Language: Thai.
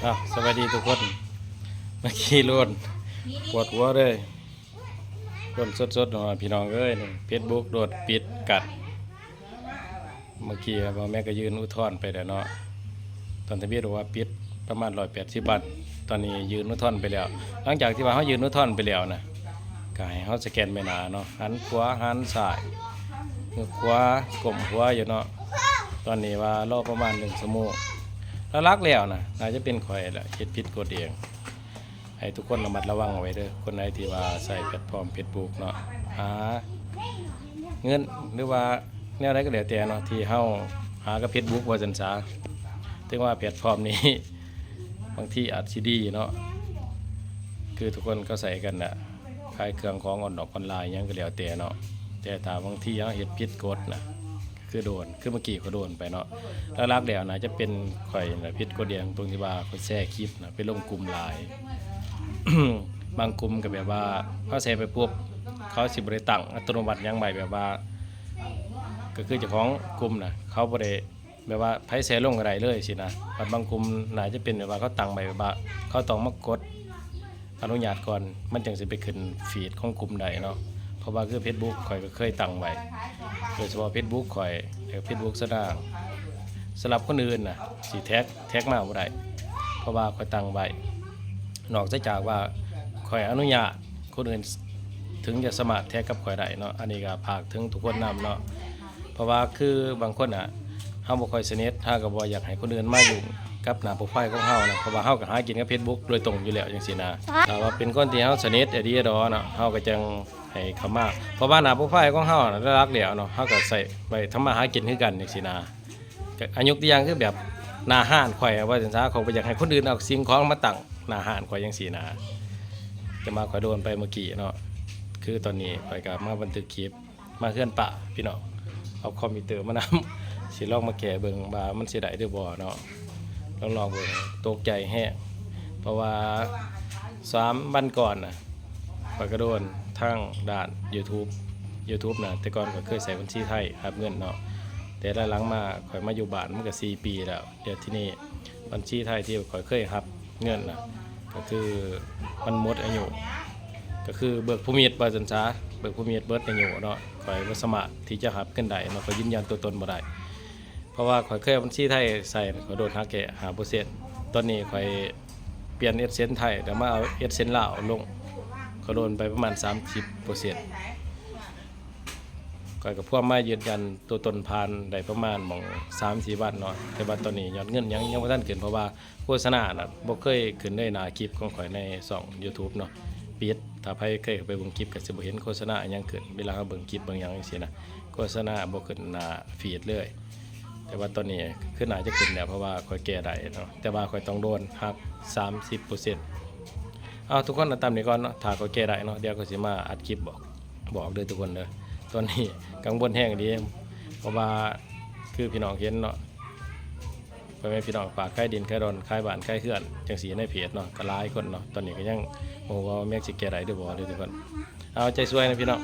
สวัสดีทุกคนมาขี่รถปวดหัวเลยรถสดๆหน่อยพี่น้องเอ้ยนี่เฟซบุ๊กโดดปิดกัดเมื่อกี้พ่อแม่ก็ยืนอุทธรณ์ไปแล้วเนาะตอนทะเบียนบอกว่าปิดประมาณ180 บาทตอนนี้ยืนอุทธรณ์ไปแล้วหลังจากที่ว่าเขายืนอุทธรณ์ไปแล้วนะก็ให้เขาสแกนใบหน้าเนาะหันขวาหันซ้ายมือขวากลมหัวอยู่เนาะตอนนี้ว่ารอประมาณ1 ชั่วโมงแล้วรักแล้วนะน่าจะเป็นข่อยแหละเฮ็ดผิดกฎเองให้ทุกคนระมัดระวังไว้เด้อคนไหนที่ว่าใส่แพลตฟอร์ม Facebook เนาะหาเงินหรือว่าแนวใดก็แล้วแต่เนาะที่เฮาหากับ Facebook ว่าซั่นซะถึงว่าแพลตฟอร์มนี้ บางทีอาจสิดีเนาะคือทุกคนก็ใส่กันน่ะขายเครื่องของออนไลน์หยังก็แล้วแต่เนาะแต่ถ้าบางทีเฮาเฮ็ดผิดกฎน่ะคือโดนคือเมื่อกี้เขาโดนไปเนาะแล้วรักแล้วนะจะเป็นข่อยนะพิษกฎเดียงตรงที่ว่าข่อยแชร์คลิปนะไปลงกลุ่มไลน์ บางกลุ่มก็แบบว่าเขาแชร์ไปปุ๊บเขาสิบ่ได้ตั้งอัตโนมัติหยังใหม่แบบว่าก็คือเจ้าของกลุ่มนะเขาบ่ได้แบบว่าไผแชร์ลงก็ได้เลยสินะบางกลุ่มน่าจะเป็นแบบว่าเขาตั้งไว้แบบว่าเขาต้องมากดอนุญาตก่อนมันจึงสิไปขึ้นฟีดของกลุ่มใดเนาะเพราะว่าคือ Facebook ข่อยก็เคยตั้งไว้โดยเฉพาะ Facebook ข่อยแล้ว Facebook สำหรับคนอื่นน่ะสิแท็กมาบ่ได้เพราะว่าข่อยตั้งไว้นอกจากว่าข่อยอนุญาตคนอื่นถึงจะสามารถแท็กกับข่อยได้เนาะอันนี้ก็ฝากถึงทุกคนนำเนาะเพราะว่าคือบางคนเฮาบ่ค่อยสนิทถ้าก็บ่อยากให้คนอื่นมายุ่งกับหน้าโปรไฟล์ของเฮานะเพราะว่าเฮาก็หากินกับ Facebook โดยตรงอยู่แล้วจังซี่นะถ้าว่าเป็นคนที่เฮาสนิทดีดอเนาะเฮาก็จังให้เข้ามาเพราะว่าหน้าโปรไฟล์ของเฮาน่ะรักแล้วเนาะเฮาก็ใส่ไว้ทำมาหากินคือกันจังซี่นะก็อันยกตัวอย่างคือแบบหน้าห้านข่อยว่าจังซั่นเขาบ่อยากให้คนอื่นเอาสิ่งของมาตั้งหน้าห้านข่อยจังซี่นะจะมาข่อยโดนไปเมื่อกี้เนาะคือตอนนี้ข่อยก็มาบันทึกคลิปมาเฮือนป้าพี่น้องเอาคอมพิวเตอร์มานำ สิลองมาแก้เบิ่งว่ามันสิได้หรือบ่เนาะลองเบิ่งตกใจแฮงเพราะว่า3 วันก่อนน่ะข่อยก็โดนทางด้าน YouTube น่ะแต่ก่อนก็เคยใส่บัญชีไทยรับเงินเนาะแต่หลังๆมาข่อยมาอยู่บ้านมันก็4 ปีแล้วเดี๋ยวที่นี่บัญชีไทยที่ข่อยเคยรับเงินน่ะก็คือมันหมดอายุก็คือเบิกภูมิว่าซั่นซะเบิกภูมิเบิดอายุเนาะข่อยบ่สามารถที่จะรับเงินได้เนาะข่อยยืนยันตัวตนบ่ได้เพราะว่าข่อยเคยบัญชีไทยใส่ข่อยโดนหักแค่5%ตอนนี้ข่อยเปลี่ยนเอสเซนไทยแล้วมาเอาเอสเซนลาวลงข่อยโดนไปประมาณ 30%ข่อยก็พวกมายืนยันตัวตนผ่านได้ประมาณหม่อง 3-4 วันเนาะแต่ว่าตอนนี้ยอดเงินยังบ่ทันขึ้นเพราะว่าโฆษณาน่ะบ่เคยขึ้นในหน้าคลิปของข่อยในช่อง YouTube เนาะปิดถ้าใครเคยเข้าไปเบิ่งคลิปก็สิบ่เห็นโฆษณาอิหยังขึ้นเวลาเราเบิ่งคลิปเบิ่งหยังจังซี่นะโฆษณาบ่ขึ้นหน้าฟีดเลยแต่ว่าตอนนี้คือน่าจะขึ้นแล้วเพราะว่าข่อยแก้ได้เนาะแต่ว่าข่อยต้องโดนหัก 30%เอาทุกคนตามนี้ก่อนเนาะถ้าข่อยแก้ได้เนาะเดี๋ยวก็สิมาอัดคลิปบอกเด้อทุกคนเด้อตอนนี้กังวลแฮงดีเพราะว่าคือพี่น้องเห็นเนาะพ่อแม่พี่น้องฝากขายดินขายดอนขายบ้านขายเรือนจังสีในเพจเนาะก็หลายคนเนาะตอนนี้ก็ยังบ่ว่าแม่นสิแก้ได้หรือบ่เด้อทุกคนเอาใจช่วยนะพี่น้อง